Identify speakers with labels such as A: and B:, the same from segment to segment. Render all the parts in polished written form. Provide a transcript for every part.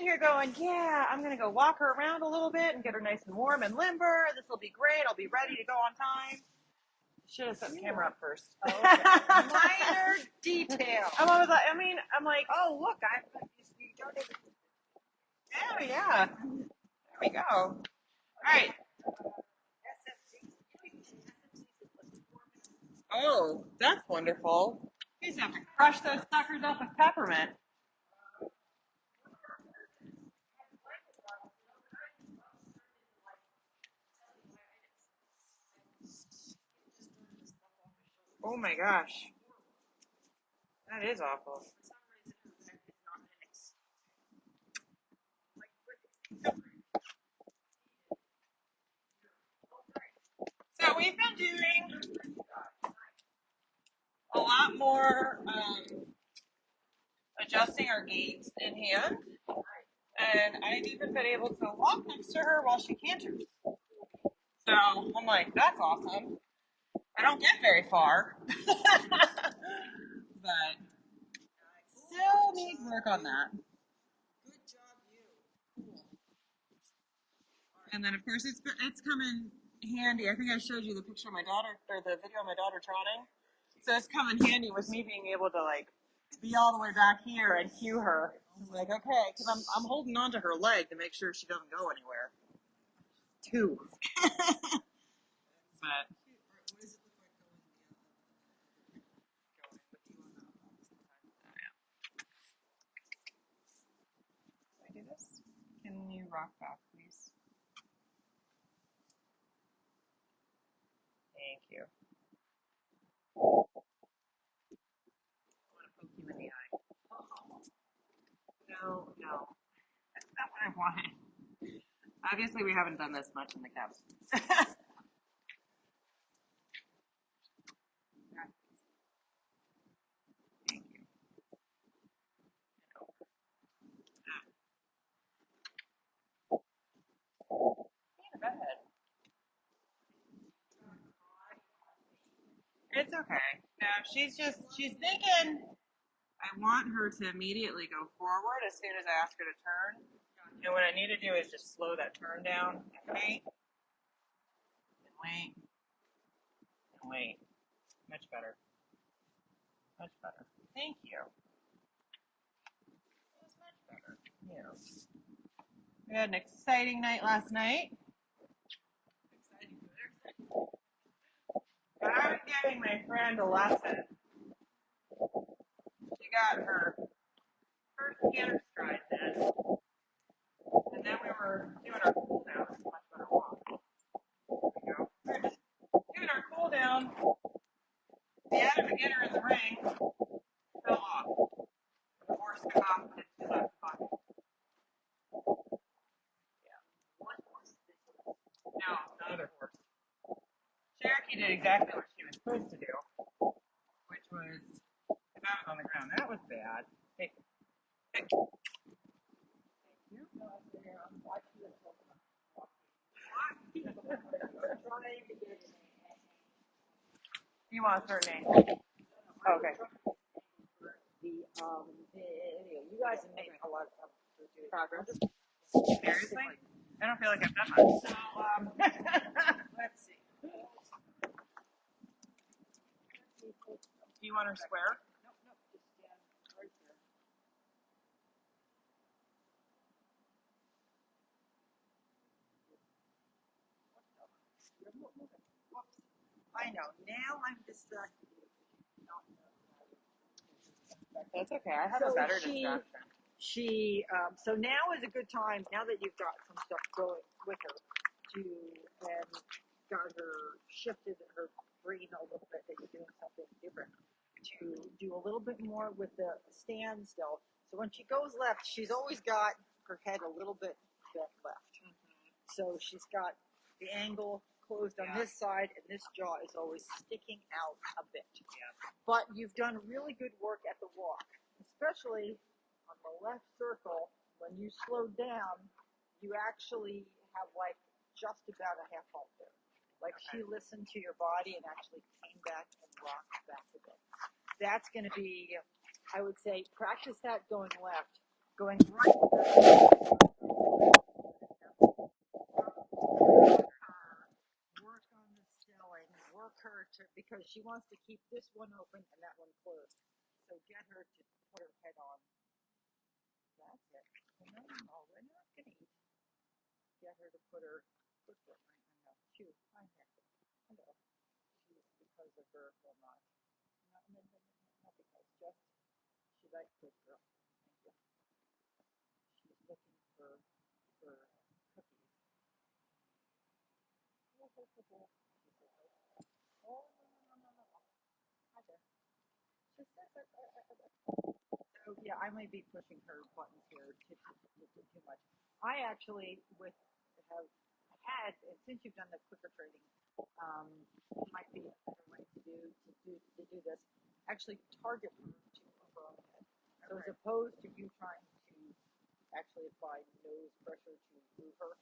A: here going, yeah, I'm going to go walk her around a little bit and get her nice and warm and limber. This will be great. I'll be ready to go on time. Should have set the camera up first.
B: Oh, okay. Minor detail.
A: I'm like,
B: Oh, look, you donated.
A: oh, yeah. There we go. All right. Oh, that's wonderful. You just have to crush those suckers up with peppermint. Oh my gosh. That is awful. So we've been doing a lot more adjusting our gaits in hand. And I've even been able to walk next to her while she canters. So I'm like, that's awesome. I don't get very far. But still need work on that.
B: Good job, you.
A: And then of course it's come in handy. I think I showed you the picture of my daughter or the video of my daughter trotting. So it's come in handy with me being able to like be all the way back here and cue her. I'm like, okay, because I'm holding on to her leg to make sure she doesn't go anywhere. Two. But
B: What does it look like going
A: Can I do this? Can you rock back, please? Thank you. I want to poke you in the eye. No, that's not what I wanted. Obviously, we haven't done this much in the cabs. Thank you. In bed. It's okay. No, she's thinking I want her to immediately go forward as soon as I ask her to turn. And what I need to do is just slow that turn down and wait. And wait. And wait. Much better. Much better. Thank you. That's much better. Yeah. We had an exciting night last night. I was giving my friend a lesson. She got her first canter stride in, and then we were doing our cool down. It's a much better walk. There we go. We were just doing our cool down. The other beginner in the ring fell off. The horse took off and she left the pocket. Yeah. What horse? No, the other horse. Cherokee did exactly what she was supposed to do, which was, because I was on the ground, that was bad. Hey. Hey. Thank you. You want a certain name? Oh, okay.
B: You guys are making a lot of
A: Progress. Seriously? I don't feel like I've done much.
B: So, let's see.
A: Do you want her square?
B: Nope, just stand right there. Whoops. I know. Now I'm distracted.
A: That's okay. I have a better distraction.
B: So now is a good time, now that you've got some stuff going with her, and got her shifted her brain a little bit, that you're doing something different, to do a little bit more with the standstill. So when she goes left, she's always got her head a little bit bent left. So she's got the angle closed on this side, and this jaw is always sticking out a bit.
A: Yeah.
B: But you've done really good work at the walk, especially on the left circle. When you slowed down, you actually have like just about a half halt there. Like she listened to your body and actually came back and rocked back a bit. That's going to be, I would say, practice that going left. going right. Work on the selling, work her to because she wants to keep this one open and that one closed. So get her to put her head on. That's it. No, no, we're not gonna eat. Get her to put her foot right. I know. Chew. Hi, Hector. Hello. She's because of her will not. Not because. Just she likes good girl. Thank you. She's looking for cookies. Oh, oh, oh, oh. Oh, no, no, no, no, no. Hi there. She says so yeah, I might be pushing her buttons here too much. I actually with have had and since you've done the quicker trading, might be a better way to do this. Actually, target her to her own head. So as opposed to you trying to actually apply nose pressure to move her,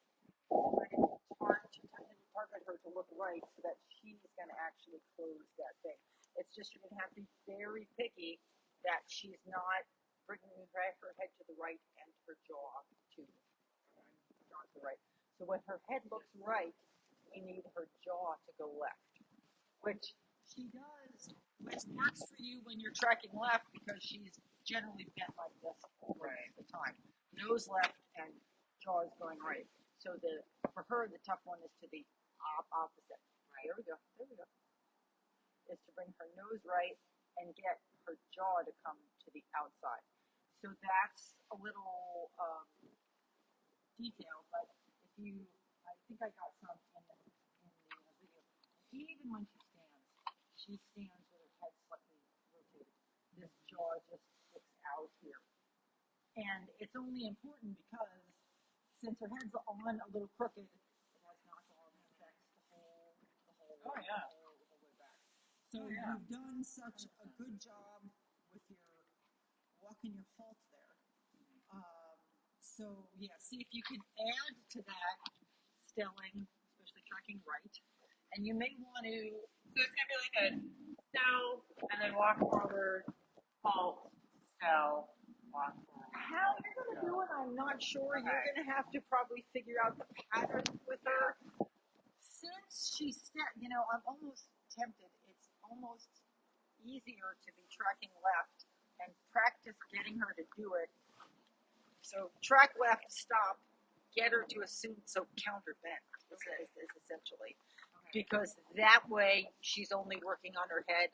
B: target her to look right so that she's going to actually close that thing. It's just you're going to have to be very picky that she's not bringing her head to the right and her jaw to the right. So when her head looks right, we need her jaw to go left, which she does, which works for you when you're tracking left because she's generally bent like this most of the time. Nose left and jaw is going right. So for her, the tough one is to the opposite. Right. There we go. There we go. Is to bring her nose right and get her jaw to come to the outside. So that's a little detail, but if you, I think I got some in the video. Even when she stands with her head slightly rotated. This jaw just sticks out here. And it's only important because since her head's on a little crooked, it has knock-on effects
A: Oh yeah.
B: the whole way back. So you've done such a good job with your walking your halt there. So yeah, see if you can add to that stelling, especially tracking right. And you may want to.
A: So it's gonna be like a sell and then walk forward, halt, sell, walk forward.
B: How you're going to do it, I'm not sure. Okay. You're going to have to probably figure out the pattern with her. Since she's, I'm almost tempted. It's almost easier to be tracking left and practice getting her to do it. So track left, stop, get her to assume, so counter bend is essentially. Okay. Because that way she's only working on her head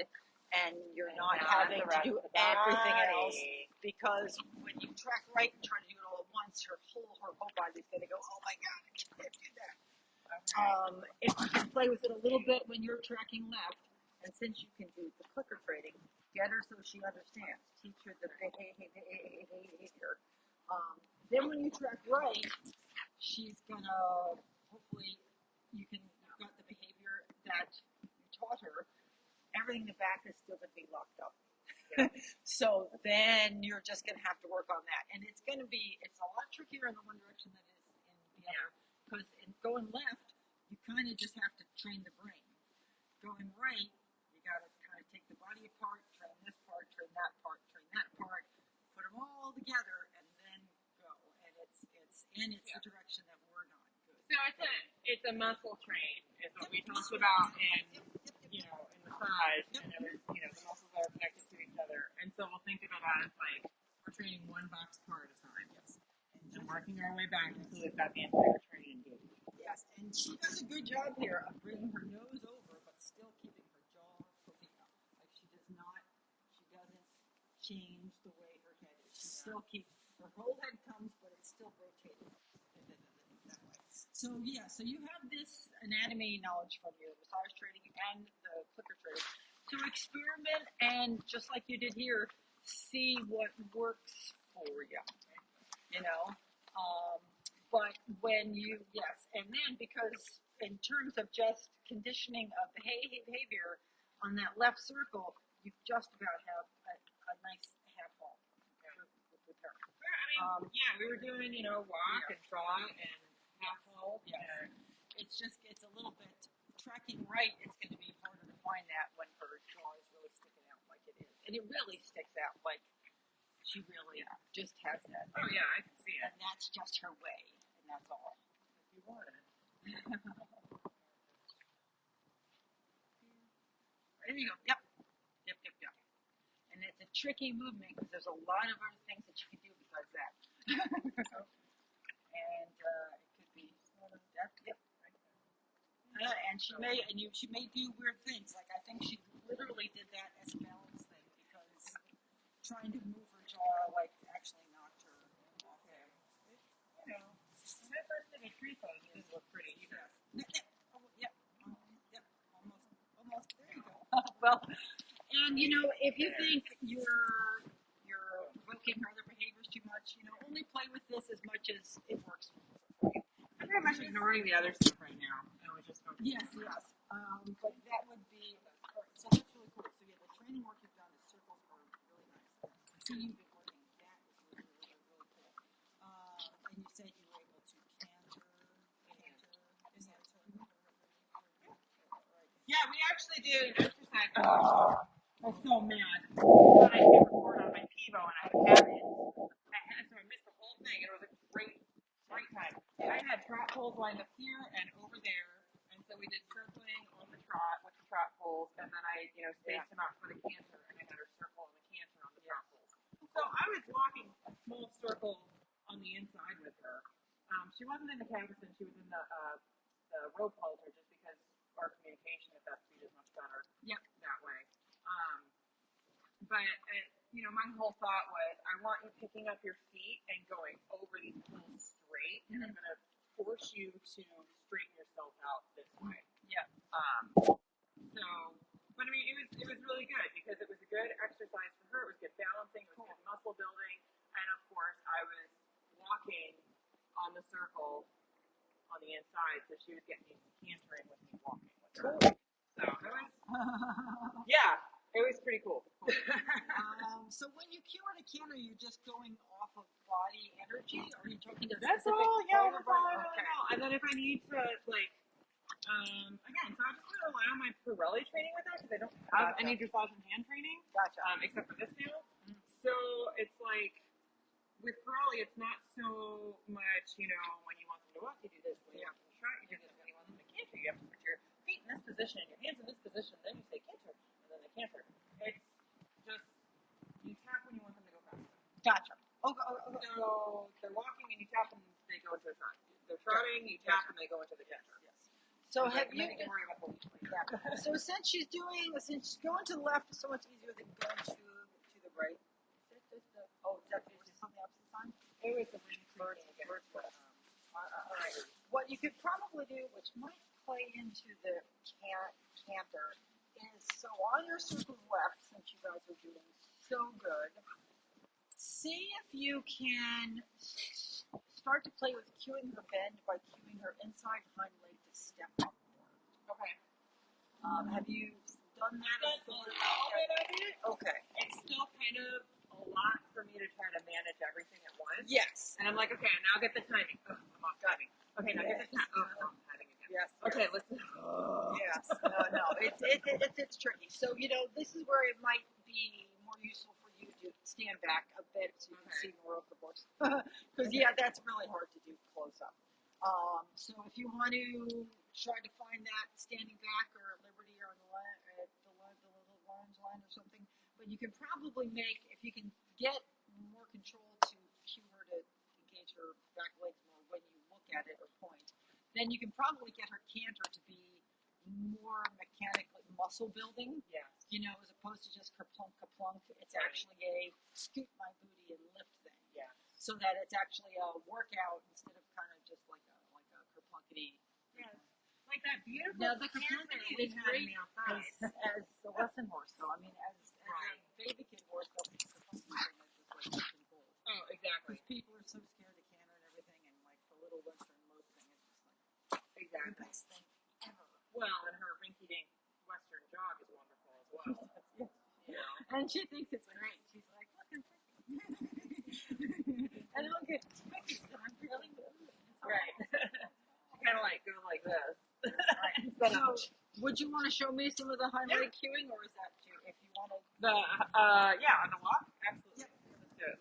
B: and you're not having to do everything else. Because when you track right and try to do it all at once, her whole body's going to go, oh my God, I can't do that. Okay. If you can play with it a little bit when you're tracking left, and since you can do the clicker trading, get her so she understands. Teach her the behavior. Then when you track right, she's gonna hopefully you've got the behavior that you taught her. Everything in the back is still gonna be locked up. Yeah. So then you're just gonna have to work on that, and it's a lot trickier in the one direction than it is in the other. Because in going left, you kind of just have to train the brain. Going right, you got to kind of take the body apart, train this part, train that part, put them all together, and then go. And it's the direction that we're not good.
A: So it's a muscle train, is what we talked about in massage, and it was the muscles are connected to each other, and so we'll think of it as like we're training one box car at a time. Yes. And working our way back until we've got the entire train engaged.
B: Yes, and she does a good job here of bringing her nose over, but still keeping her jaw poking up. Like she doesn't change the way her head is. She still keeps, her whole head comes, but it's still rotating that way. So you have this anatomy knowledge from your massage training and the clicker training. So experiment and just like you did here, see what works for you. But when and then because in terms of just conditioning of behavior on that left circle, you just about have a nice half halt with her.
A: We were doing, walk and trot and half halt.
B: Yeah. It's a little bit tracking right. It's going to be harder to find that when her jaw is really sticking out like it is, and it really sticks out like She really just has that.
A: Oh yeah, I can see it.
B: And that's just her way, and that's all.
A: If you want it.
B: There you go. Yep. Yep. And it's a tricky movement because there's a lot of other things that you can do besides that. And it could be that. Yep. And she may do weird things. Like I think she literally did that as a balance thing because trying to move her jaw like actually knocked her off.
A: Okay. You know, when I first did a tree pose, it didn't look pretty either.
B: Yep. Almost. There you go. Well, and if you think you're provoking her other behaviors too much, only play with this as much as it works for you.
A: I'm pretty much ignoring the other stuff right now. I was just focusing.
B: Yes. But that would be so that's really cool. So the training work you've done, the circles are really nice. I see you've been working. That is really cool. And you said you were able to canter.
A: Yeah, we actually did an exercise. Oh, I was so mad. I thought I hit record on my Pivo and I had it. So I missed the whole thing. It was a great time. I had trot poles lined up here and over there, and so we did circling on the trot with the trot poles, and then I, spaced them out for the canter, and I had her circle on the canter on the trot poles. So I was walking a small circle on the inside with her. She wasn't in the capstan; she was in the rope halter, just because our communication at that speed is much better.
B: Yep.
A: That way. But my whole thought was, I want you picking up your feet and going over these poles straight, and I'm going to force you to straighten yourself out this way.
B: Yeah.
A: So, but I mean, it was really good because it was a good exercise for her. It was good balancing, it was good muscle building, and of course, I was walking on the circle on the inside, so she was getting used to cantering with me walking with her.
B: Cool.
A: So it was, yeah, it was pretty cool.
B: So when you cue on a canter, you're just going off of body energy, or are you talking to
A: That's
B: specific
A: all, yeah,
B: part of
A: that's all.
B: it? Okay.
A: And then if I need to, again, so I just want to rely on my Pirelli training with that because I don't have any dressage and hand training.
B: Gotcha.
A: Except for this now. Mm-hmm. So it's like, with Pirelli, it's not so much, when you want them to walk, you do this. When you want them to trot, you do this. When you want them to canter, you have to put your feet in this position and your hands in this position, then you say canter, and then they canter. It's just, you tap when you want them to go faster.
B: Gotcha. Okay.
A: So they're walking and you tap and they go into a trot. They're trotting, you tap and they go into the canter.
B: Yes. So have you?
A: Worry about the
B: So since she's going to the left is so much easier than going to the right. Is that just on the opposite side?
A: It was the birds.
B: What you could probably do, which might play into the canter, is so on your circle left, since you guys are doing so good, see if you can start to play with cueing her bend by cueing her inside hind leg to step up more.
A: Okay.
B: Have you done that?
A: A little bit of it.
B: Okay.
A: It's still kind of a lot for me to try to manage everything at once.
B: Yes.
A: And I'm like, okay, now get the timing. Oh, I'm off timing. Okay, now get the timing. Oh, I'm timing again.
B: Yes.
A: Okay, let's.
B: Yes. No. It's tricky. So this is where it might be more useful for you to stand back a bit so you can see more of the horse. Because that's really hard to do close up. So if you want to try to find that standing back or at liberty or on the little lunge line or something, but you can probably if you can get more control to cue her to engage her back legs more when you look at it or point, then you can probably get her canter to be more mechanically muscle building.
A: Yes.
B: As opposed to just kerplunk. It's actually a scoot my booty and lift thing.
A: Yeah.
B: So that it's actually a workout instead of kind of just like a kerplunkety.
A: Yeah. Like that beautiful.
B: Now the kerplunkety is great as a lesson horse, though. I mean, as a baby kid horse, the kerplunkety thing is just like something cool.
A: Oh, exactly.
B: Because people are so scared to canter and everything, and like the little western lope thing is just like
A: exactly
B: the best thing ever.
A: Well, and her rinky-dink western jog is wonderful as well.
B: And she thinks it's great. She's like, look, I'm pretty. And look at Twinkies, and I'm really moving.
A: Right. She kind of go like this.
B: Right. So, would you want to show me some of the hind leg cueing, or is that if you want to?
A: On the walk? Absolutely.
B: Yep.
A: Let's do it.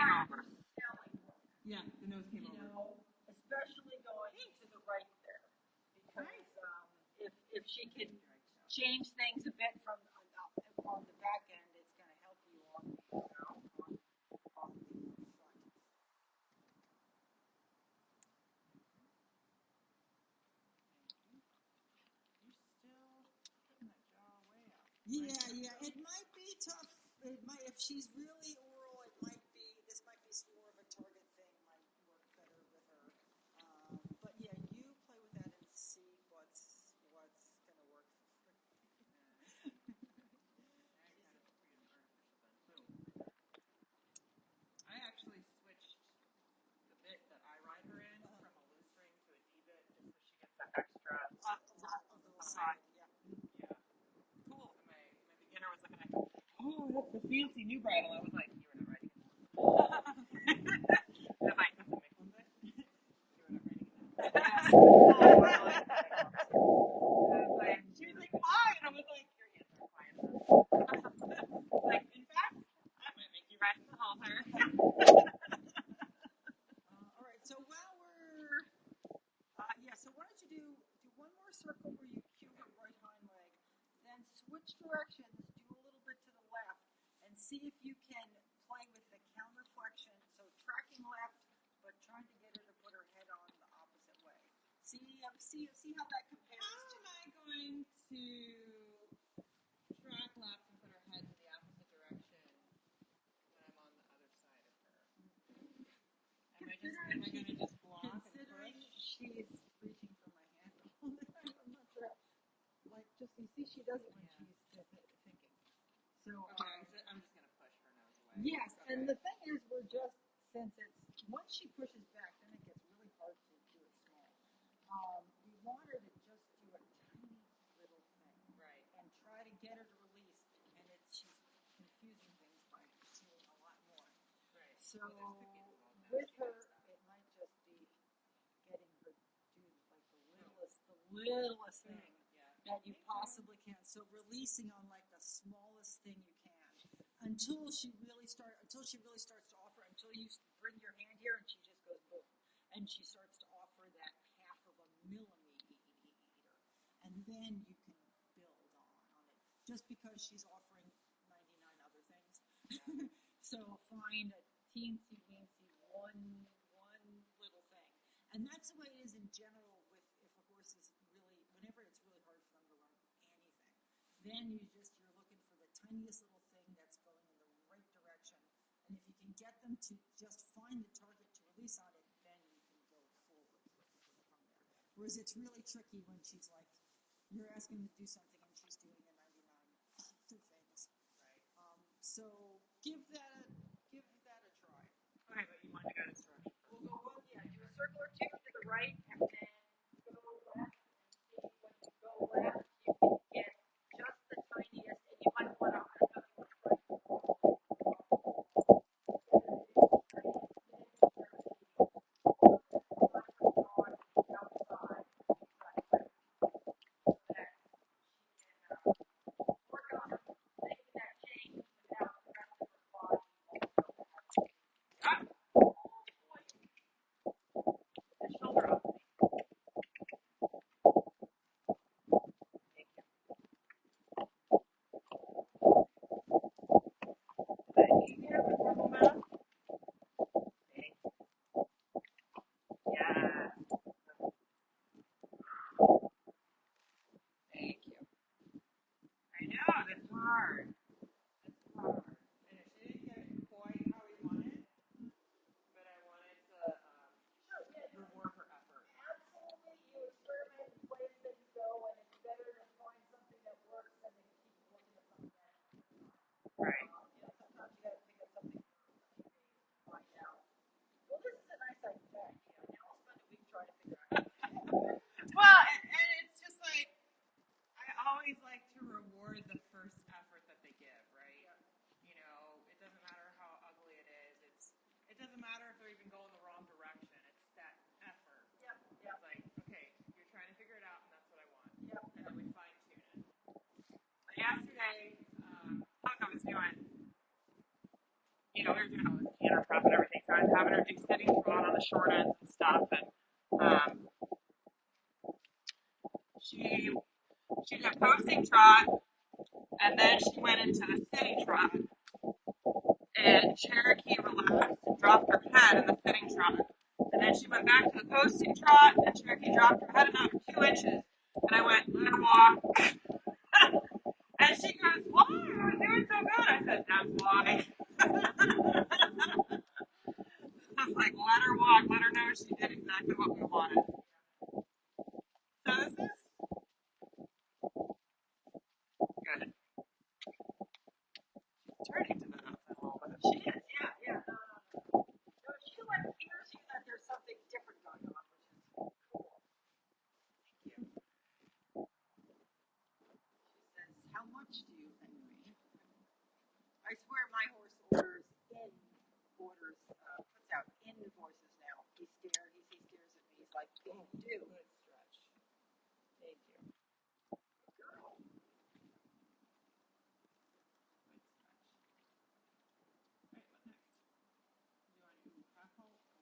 A: over.
B: selling work.
A: Yeah, the nose came
B: You
A: over.
B: know, especially going to the right there, because if she can change things a bit from on the back end, it's going to help you on the on the front.
A: You're still putting that jaw way out.
C: Yeah. It might be tough. It might, if she's really oral, it might be. This might be more of a target thing. Might work better with her. But yeah, you play with that and see what's going to work.
A: I actually switched the bit that I ride her in from a loose string to a D bit just so she gets that extra
C: On the side.
A: Yeah. Cool. And my beginner was looking at me, oh, that's a fancy new bridle. I was like, you were not riding it. I was like, that's a Mickelson bit. You were not riding it. She was like, why? And I was like, your hands are quiet enough. Like, in fact, I might make you ride in the halter.
C: All right. So while we're so why don't you do one more circle where you cue her right hind leg, then switch directions, do a little bit to the left, and see if you can play with the counter flexion. So tracking left, but trying to get her to put her head on the opposite way. See how that compares.
A: How am I going to track left and put her head to the opposite direction when I'm on the other side of her? Am I going to just block and
C: Considering
A: push?
C: she's reaching for my handle, I'm not sure. Like, just you see, she does it when she's thinking. So
A: okay, I'm just going to push her nose away.
C: Yes,
A: okay.
C: and the thing is, we're just since it's once she pushes back, then it gets really hard to do it small. We want her to just do a tiny little thing,
A: Right,
C: and try to get her to release, and she's confusing things by doing a lot more.
A: right.
C: So
A: Well,
C: with her, it might just be getting her to do like the littlest thing that you possibly can. So releasing on like the smallest thing you can until she really starts to offer, until you bring your hand here and she just goes boom, and she starts to offer that half of a millimeter, and then you can build on it. Just because she's offering 99 other things, so find a teensy weensy one little thing. And that's the way it is in general with if a horse is really, whenever it's really hard for them to learn anything, then you're looking for the tiniest little thing that's going in the right direction. And if you can get them to just find the target to release on it, then you can go forward from there. Whereas it's really tricky when she's like, you're asking them to do something and she's doing the 99 other things.
A: Right.
C: So give that a try.
A: Okay, but you want to go to direction.
B: We'll go one, do a circle or two to the right, and then go left, and see when you go left, you can get just the tiniest, and you might want to, I don't know if you want to work on making that change without the rest of her body. The shoulder up. Yeah.
A: Thank you. I know, that's hard. That's hard. And she didn't get it quite how we wanted, but I wanted to reward her effort.
B: Absolutely, you experiment and play as things go, and it's better to find something that works than to keep looking at something that
A: Right.
B: sometimes you got to pick up something for a few days and find out. Well, this is a nice idea. Now I'll spend a week trying to figure out.
A: Well, and it's just like, I always like to reward the first effort that they give, right?
B: Yeah.
A: You know, it doesn't matter how ugly it is. It doesn't matter if they're even going the wrong direction. It's that effort.
B: Yep.
A: It's like, okay, you're trying to figure it out, and that's what I want.
B: Yep.
A: And then we fine tune it. But yesterday, Hunk was doing we were doing all this canter prep and everything. So I was having her do sitting trot on the short ends and stuff. And she she'd have posting trot, and then she went into the sitting trot. And Cherokee relaxed and dropped her head in the sitting trot. And then she went back to the posting trot, and Cherokee dropped her head about 2 inches. And I went, let her walk. And she goes, why? I was doing so good. I said, that's why. I was like, let her walk, let her know she did exactly what we wanted. So this is good. She's turning to the outside a little bit.
B: She is, yeah. No, she like hears you that there's something different going on, which is cool.
A: Thank you.
B: She says, how much do you think me? I swear my horse puts out invoices now. He stares at me. He's like,
A: Oh,
B: do.
A: good stretch. Thank you.
B: Girl.
A: Good stretch. All right, what next? Do you want to do half halt or?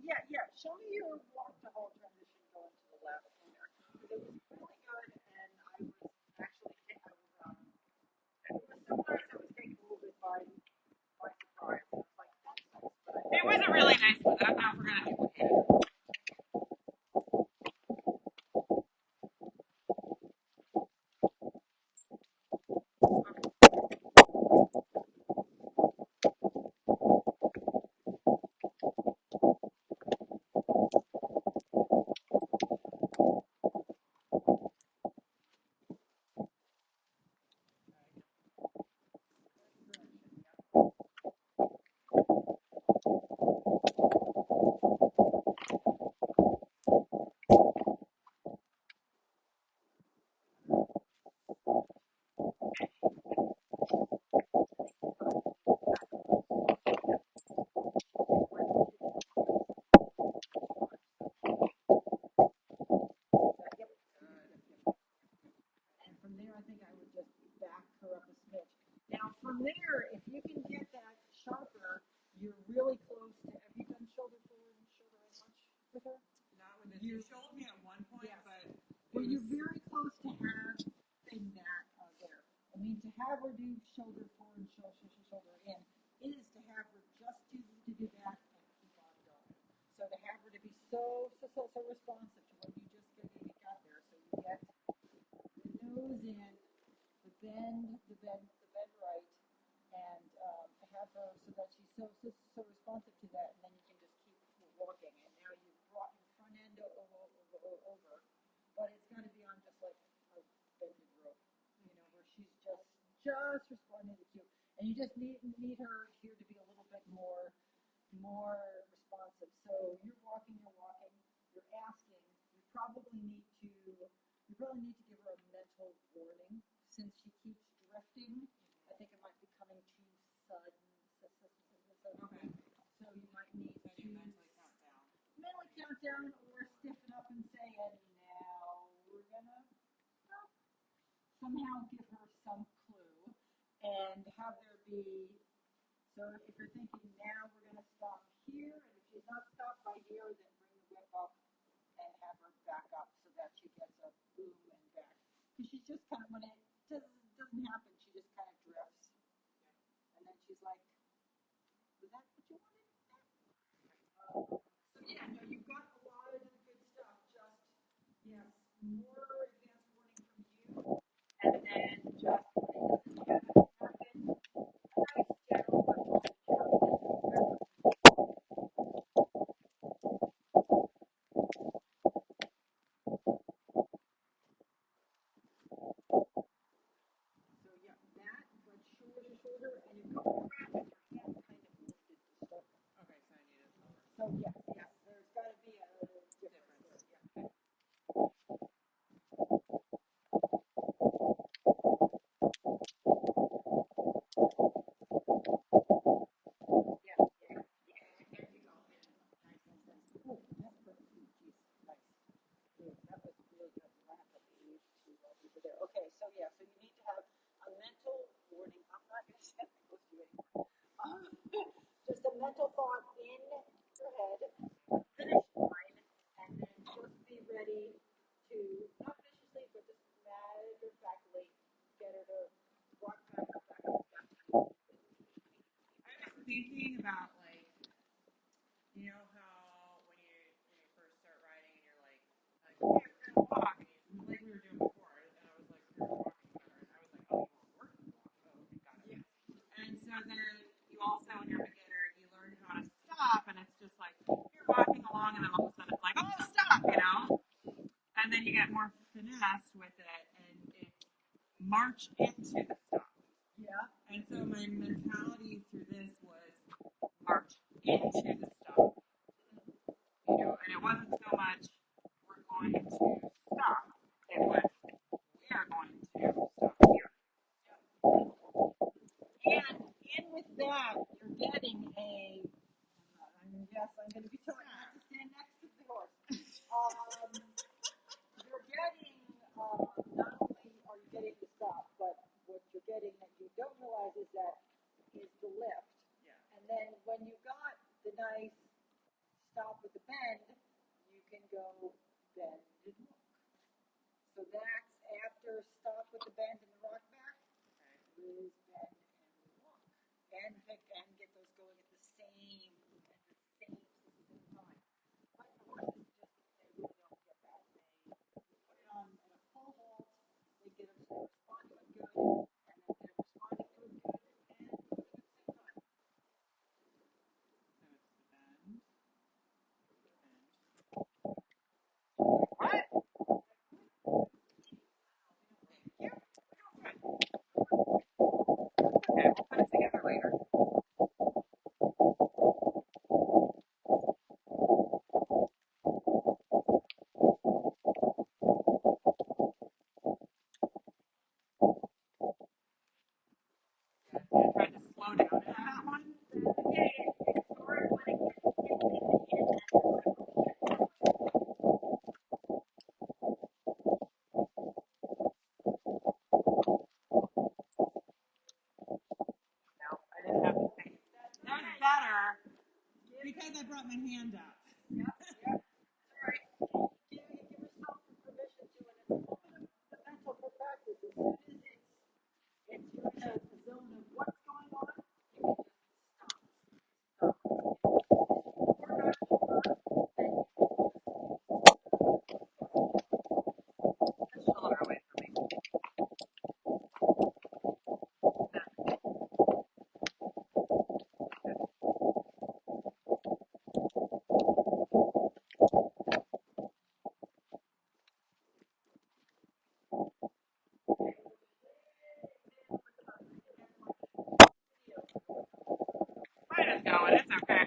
B: Yeah. Show me your walk to hold transition going to the left there. Because it was really good, and I was actually, it was so nice. I was taken a little bit by surprise. I was like, that's nice, but
A: It was a really nice one. I don't know if we're going to duplicate it.
B: and from there, I think I would just back her up a smidge. Now, from there, if you can get that sharper, you're really close to. Have you done shoulder forward and shoulder in much with her?
A: Not with this. You showed me at one point,
B: Yes.
A: but
B: Well, you're very close to having that there. I mean, to have her do shoulder forward, shoulder in, is to have her just do that and keep on going. So to have her to be so responsive to what you just got there, so you get the nose in, the bend right, and have her so that she's so responsive to that, and then you can just keep walking. And now you've brought your front end over, but it's got to be on just like a bended rope, where she's just responding to you, and you just need her here to be a little bit more responsive. So you're walking, you're asking. You probably need to give her a mental warning since she keeps drifting. I think it might be coming too sudden.
A: okay.
B: So you might need
A: So
B: to
A: you mentally count down.
B: or stiffen up and say, and now we're gonna somehow give her some clue and have there be. So if you're thinking now we're gonna stop here, and if she's not stopped by here, then bring the whip up and have her back up so that she gets a boom and back. Because she's just kind of, when it doesn't happen, she just kind of drifts. And then she's like, was that what you wanted? So yeah, no, you've got a lot of good stuff. Just, yes, more advanced warning from you. And then just when it doesn't happen, nice general So yeah, that, but shoulder, and you go around with your hand kind of lifted to start.
A: Okay, so I need it lower.
B: So yes, there's got to be a difference there. Yeah. There you go. Nice. Oh, that's perfect. Jeez, nice. Good. That was really good. We're gonna have to leave to over there. Okay, so yeah, so you need to have a mental warning. I'm not gonna say close to you anymore. Just a mental thought in your head, finish line, and then just be ready to not viciously, but just matter of factly get her to walk back up back up.
A: I was thinking about like, you know how when you first start riding and you're like, okay, we're gonna walk, and like we were doing before, and I was like, we were walking whatever, and I was like, oh, you were working walk. Oh, okay, got it.
B: Yeah.
A: And so then you also, when you're a beginner, you learn how to stop, and it's just like you're walking along, and then all of a sudden it's like, oh, stop, you know. And then you get more finesse with it, and it's march into the stop.
B: Yeah.
A: And so my mentality through this was march into the stop. You know, and it wasn't so much we're going to stop. It was we are going to stop here.
B: And in with that, you're getting a. Yes, I'm going to be trying not to stand next to the horse. You're getting not only are you getting the stop, but what you're getting that you don't realize is the lift.
A: Yeah.
B: And then when you got the nice stop with the bend, you can go bend and look. So that's after stop with the bend and the rock back. Is bend and walk and pick and get those going at the same time. But the horses just they really don't get that. They put it on at a full halt. They get them to respond to it good, and then they're responding to it good and do it at the same time.
A: So it's the bend, what? Thank you. We're doing good. Okay, we'll put it together later. I tried to slow down in that one. No, I didn't have to think. That was better because I brought my hand up.
B: Yep, yep. All right. Give yourself the permission to, and it's a little bit of the mental for practice. As soon as it's you're in a zone of what's going on, you can just
A: Just pull it away from me. Mine is going. It's okay.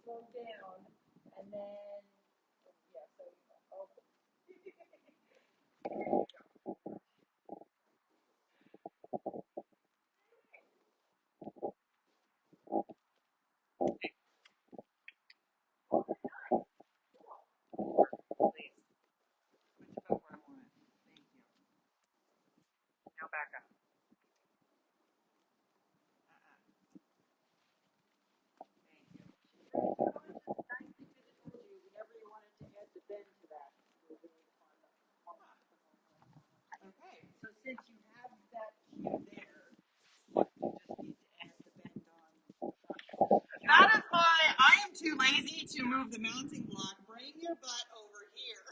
B: slow down, and then yeah, so okay.
A: Please. Switch about where I want it. Thank you. Now back up. Thank you.
B: Whenever you wanted to add the bend to that, you're really fun.
A: Okay.
B: So since you have that cue there, you just need to add the bend on the front.
A: That is why I am too lazy to move the mounting block. Bring your butt over here.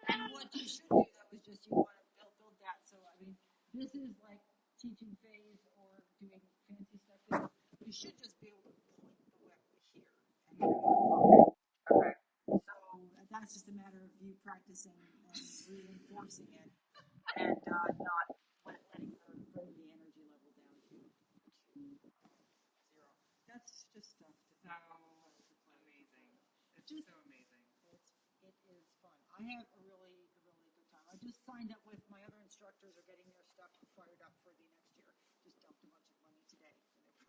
B: And what you should do though is just you want to build that. So I mean, this is like teaching phase or doing fancy stuff. You should just be able to point the whip here.
A: Okay.
B: So that's just a matter of you practicing and reinforcing it, and not letting her bring the energy level down to 0. That's just stuff.
A: So amazing. It's
B: Just
A: so amazing.
B: it is fun. I have a really good time. I just signed up with my other instructors are getting their stuff fired up for the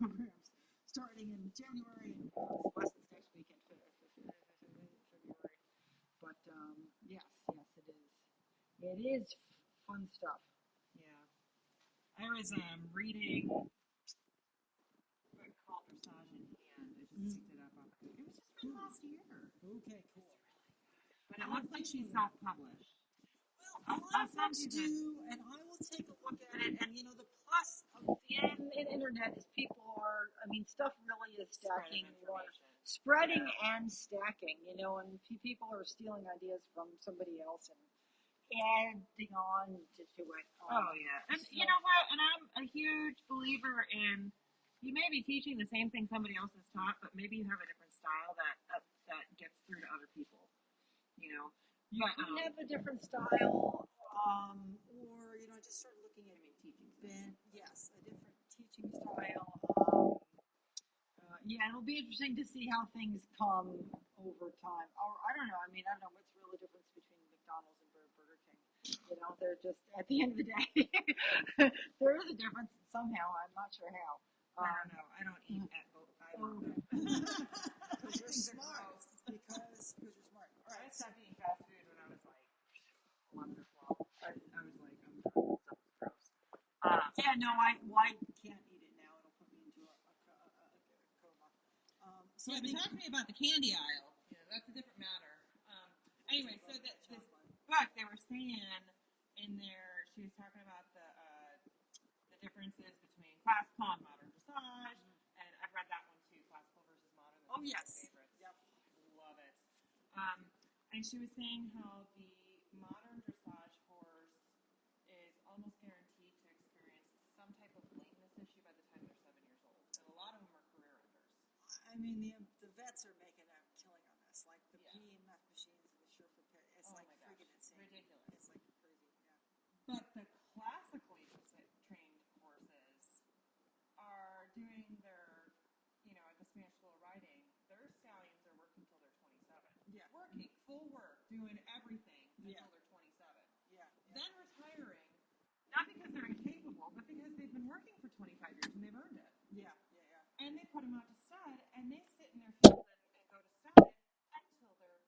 C: programs starting in January and lessons next week in February. But yes, it is. It is fun stuff.
A: Yeah. I was reading a book called Dressage in Hand. I just picked it up off. It was just from last year.
C: Okay, cool.
A: But it looks like she's self-published.
C: Well, a lot of folks do, and I will take a look at it. And the plus of the internet is people are. I mean, stuff really is stacking, spreading and stacking. And people are stealing ideas from somebody else and adding on to it.
A: Oh yeah, and you know what? And I'm a huge believer in you may be teaching the same thing somebody else has taught, but maybe you have a different style that gets through to other people.
C: You can have a different style, or just start looking at teaching. Yes, a different teaching style. Yeah, it'll be interesting to see how things come over time. Or I don't know. I mean, I don't know what's really the difference between McDonald's and Burger King. They're just at the end of the day, there is a difference somehow. I'm not sure how.
A: I don't know. I don't eat at both.
C: Because you're smart. Because you're smart. All right.
A: I stopped eating fast food when I was like 11 or 12. I was like, I'm done. Stuff is gross.
C: Yeah, no, I can't eat it now. It'll put me into a coma.
A: So talk to me about the candy aisle. That's a different matter. Anyway, so this book, they were saying in there, she was talking about the differences between classical and modern dressage, and I've read that one too, classical versus modern.
C: Oh yes.
A: Yep. Love it. And she was saying how the modern dressage horse is almost guaranteed to experience some type of lameness issue by the time they're 7 years old, and a lot of them are career enders.
C: I mean, the vets are making a killing on this, like the PEMF machines and the Sherpa pit. It's freaking insane.
A: Ridiculous.
C: It's like crazy. Yeah.
A: But the classically trained horses are doing their, at the Spanish School of Riding, their stallions are working till they're 27.
C: Yeah.
A: Working, full work, doing everything until they're 27.
C: Yeah.
A: Then retiring, not because they're incapable, but because they've been working for 25 years and they've earned it.
C: Yeah.
A: And they put them out to stud, and they sit in their field and go to stud until they're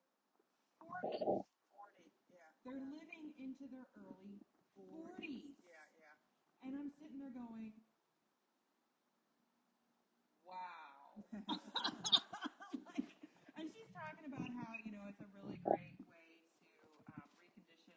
A: 40.
C: 40. Yeah.
A: They're living into their early 40s.
C: Yeah.
A: And I'm sitting there going, wow. And she's talking about how, it's a really great way to recondition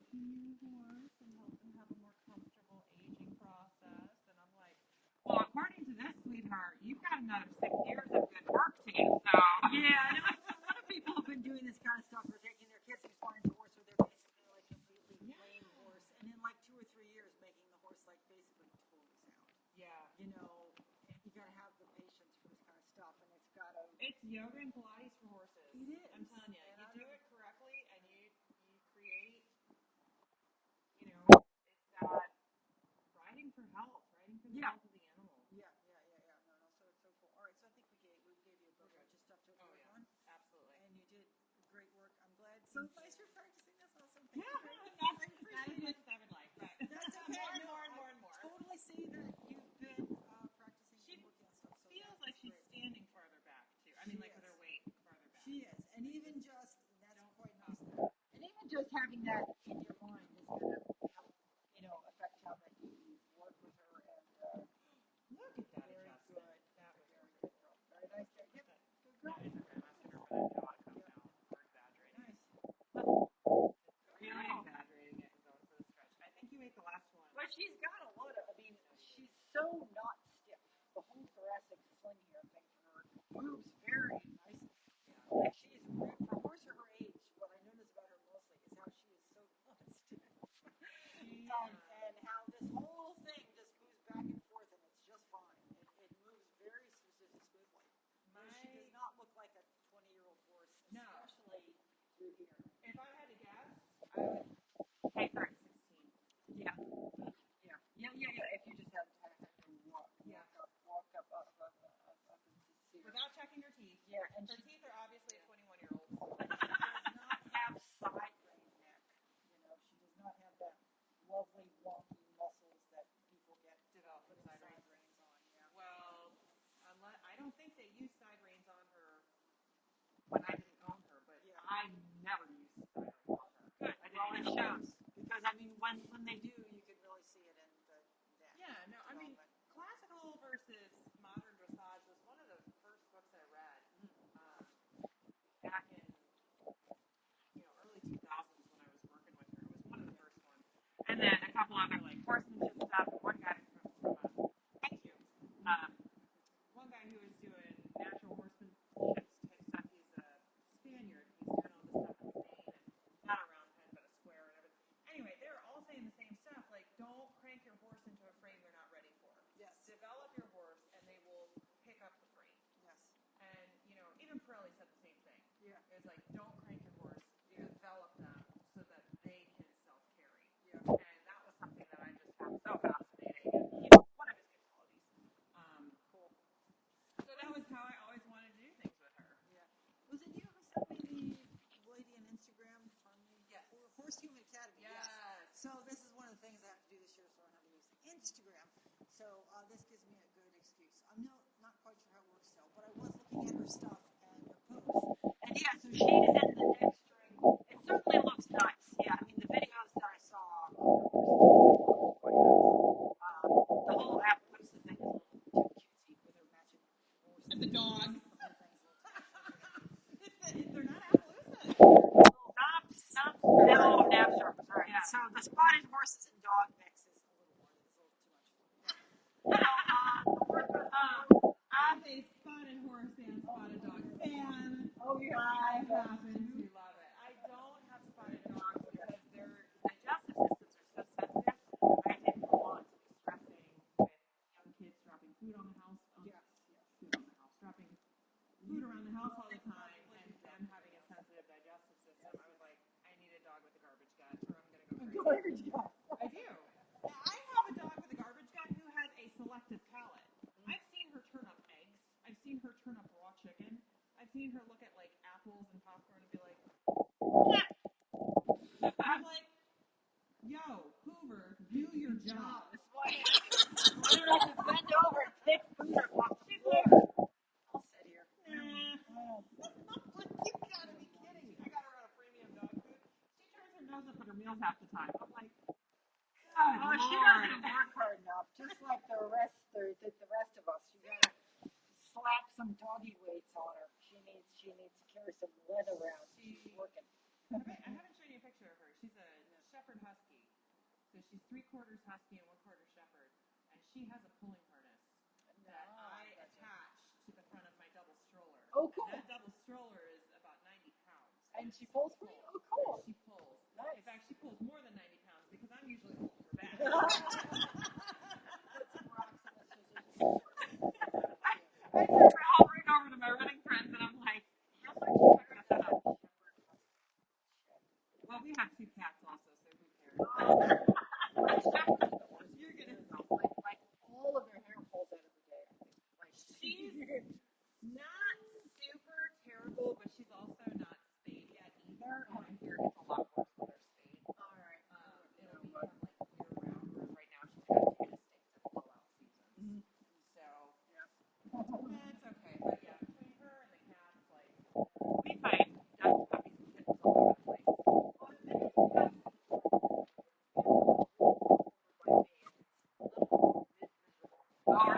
A: a new horse and help them have a more comfortable aging process. And I'm like, well, according to this, sweetheart, you've got another 6 years of good work to do. So
C: yeah, a lot of people have been doing this kind of stuff. They're taking their kids' spines horse, or they're basically like completely lame horse, and in like 2 or 3 years, making the horse like basically totally sound.
A: Yeah.
C: You gotta have the patience for this kind of stuff, and it's gotta.
A: It's yoga and Pilates for horses.
C: It is.
A: I'm telling you, you do it correctly, and you create. It's that riding for health, riding for the health of the animal.
C: Yeah. No, so it's so cool. All right, so I think we gave you a bunch of stuff to work on.
A: Absolutely.
C: And you did great work. I'm glad. So nice you're practicing this also.
A: Not as much as I would like, but
C: that's okay.
A: More and more.
C: Totally see that you've been practicing and working on stuff. So
A: feels like she's standing farther back too. I mean, like with her weight farther back.
C: She is, and even just that's quite nice. And even just having that in your mind is gonna help, affect how that you work with her. And
A: look at that
C: very
A: adjustment.
C: good.
A: That was
C: Very good girl. Very nice. Yep. Good girl.
A: That is okay. I'm asking her for that jaw to come down. We're exaggerating.
C: Nice.
A: Really exaggerating it and going for the stretch. I think you ate the last one.
C: But she's got a lot of. I mean, she's so not stiff. The whole thoracic sling here thing for her moves very nicely. Like she's for a horse of her age. What I notice about her mostly is how she is so not stiff, and how this whole thing just moves back and forth, and it's just fine. It moves very smoothly. She does not look like a 20-year-old horse, especially through here.
A: If I had to guess, I would take her at 16.
C: Yeah. If you just had to walk up and see her.
A: Without checking her teeth.
C: Yeah, and
A: her teeth are obviously a 21-year-old.
C: She does not have side grain neck. She does not have that lovely wonky muscles that people get
A: developed with
C: side
A: side
C: reins on. Yeah.
A: Well, when I didn't own her, but
C: Yeah.
A: I never used cider water.
C: Good.
A: I
C: Well, it
A: didn't
C: shows because I mean, when they do, you can really see it in the neck.
A: Yeah, no, I mean,
C: development.
A: classical versus modern dressage was one of the first books I read back in early 2000s when I was working with her. It was one of the first ones, and then a couple other like horsemanship stuff. One guy from thank you, one guy who was doing natural horsemanship type stuff. He's a Spaniard. He's doing all this stuff in Spain and not a round pen but a square and everything. Anyway, they were all saying the same stuff. Like, don't crank your horse into a frame they're not ready for.
C: Yes.
A: Develop your horse, and they will pick up the frame.
C: Yes.
A: And even Pirelli said the same thing.
C: Yeah.
A: It's like, don't crank your horse. Develop them so that they can self-carry.
C: Yeah.
A: And that was something that I just found so fascinating. And one of his good qualities.
C: Cool.
A: So that was how I always wanted to do things with her.
C: Yeah. Was it you who sent me the lady on Instagram from
A: Yes.
C: Horse Human Academy?
A: Yes.
C: So this is one of the things I have to do this year, so I learn how to use Instagram. So this gives me a good excuse. I'm not quite sure how it works still, but I was looking at her stuff and her posts. And yeah, so she is in the next string. It certainly looks nice. Yeah, I mean the videos that I saw of her horses look quite nice. The whole Appaloosa thing is a little too cutesy with her matching horses.
A: And the dogs.
C: The whole thing's a little too
A: They're not Appaloosa.
C: No, Napstrokers, right.
A: Yeah.
C: So the spotted horses and dog mix is a little more, it's a little too much.
A: I'm a spotted horse and spotted dog fan.
C: Oh, yeah.
A: I happen to love it. I don't have spotted dogs because their digestive systems are so sensitive. I didn't want to be stressing with young kids dropping food on the house. Dropping food around the house all the time, and them having a sensitive digestive system. I was like, I need a dog with a garbage gut, or I'm gonna go crazy. I do. I have a dog with a garbage gut who has a selective palate. I've seen her turn up eggs. I've seen her turn up raw chicken. I've seen her look at like apples and popcorn and be like, yeah. I'm like, yo, Hoover, do your job.
C: Why don't I just bend over and pick food up off the floor? I'll sit here.
A: Nah. You gotta be kidding me. I got her on a premium dog food. She turns her nose up at her meals half the time. I'm like, God,
B: She doesn't work hard enough, just like the rest of us. You gotta slap some doggy weights on her. She needs to carry some lead around. She's working.
A: I haven't shown you a picture of her. She's a shepherd husky. So she's 3/4 husky and 1/4 shepherd. And she has a pulling harness that I attach to the front of my double stroller.
B: Oh, cool.
A: And that double stroller is about 90 pounds.
B: And she pulls for you? Oh, cool.
A: She pulls.
B: Nice.
A: In fact, she pulls more than 90 pounds because I'm usually holding her back.
B: Put some rocks in the scissors.
A: I took her hovering over to my running friends, and I'm like, how much you took us out? Well, we have 2 cats also, so who cares? You're gonna
B: Like all of their hair falls out of the day. Like
A: she's not super terrible, but she's also not spayed yet either. And I hear it's a lot worse when they're spayed.
B: all right.
A: It'll become like year round, whereas right now she's got tennis sticks and blowout seasons. So it's okay. But yeah, between her and the cats, like we find dust puppies and kittens all over the place. Oh,